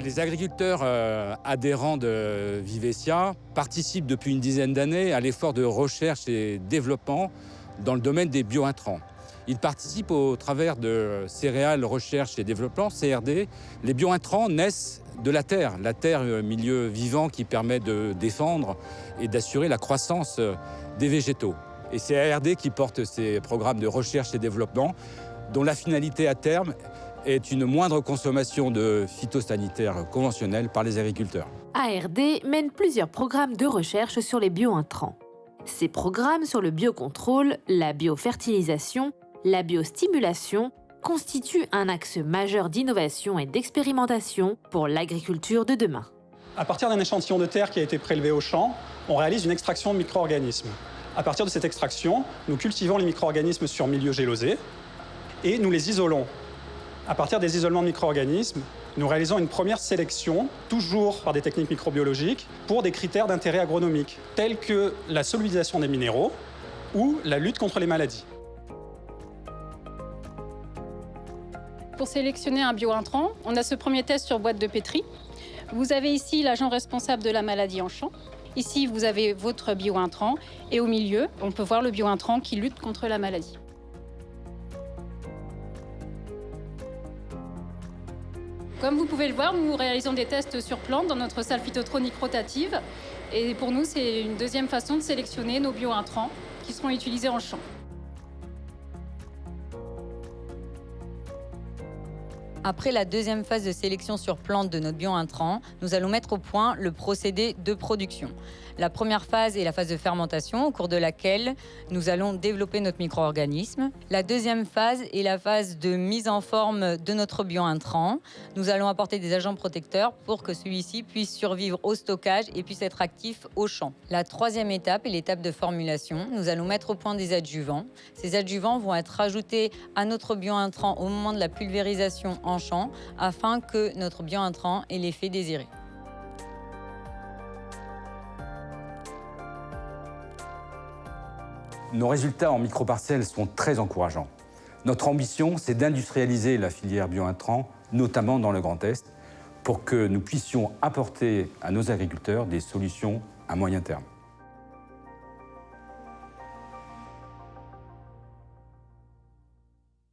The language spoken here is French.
Les agriculteurs adhérents de Vivescia participent depuis une dizaine d'années à l'effort de recherche et développement dans le domaine des biointrants. Ils participent au travers de Céréales Recherche et Développement, CRD. Les biointrants naissent de la terre, milieu vivant qui permet de défendre et d'assurer la croissance des végétaux. Et c'est ARD qui porte ces programmes de recherche et développement, dont la finalité à terme est une moindre consommation de phytosanitaires conventionnels par les agriculteurs. ARD mène plusieurs programmes de recherche sur les biointrants. Ces programmes sur le biocontrôle, la biofertilisation, la biostimulation constituent un axe majeur d'innovation et d'expérimentation pour l'agriculture de demain. À partir d'un échantillon de terre qui a été prélevé au champ, on réalise une extraction de micro-organismes. À partir de cette extraction, nous cultivons les micro-organismes sur milieu gélosé et nous les isolons. À partir des isolements de micro-organismes, nous réalisons une première sélection, toujours par des techniques microbiologiques, pour des critères d'intérêt agronomique, tels que la solubilisation des minéraux ou la lutte contre les maladies. Pour sélectionner un biointrant, on a ce premier test sur boîte de pétri. Vous avez ici l'agent responsable de la maladie en champ. Ici, vous avez votre biointrant et au milieu, on peut voir le biointrant qui lutte contre la maladie. Comme vous pouvez le voir, nous réalisons des tests sur plantes dans notre salle phytotronique rotative. Et pour nous, c'est une deuxième façon de sélectionner nos biointrants qui seront utilisés en champ. Après la deuxième phase de sélection sur plante de notre biointrant, nous allons mettre au point le procédé de production. La première phase est la phase de fermentation, au cours de laquelle nous allons développer notre micro-organisme. La deuxième phase est la phase de mise en forme de notre biointrant. Nous allons apporter des agents protecteurs pour que celui-ci puisse survivre au stockage et puisse être actif au champ. La troisième étape est l'étape de formulation. Nous allons mettre au point des adjuvants. Ces adjuvants vont être ajoutés à notre biointrant au moment de la pulvérisation en champ afin que notre biointrant ait l'effet désiré. Nos résultats en microparcelles sont très encourageants. Notre ambition, c'est d'industrialiser la filière biointrants, notamment dans le Grand Est, pour que nous puissions apporter à nos agriculteurs des solutions à moyen terme.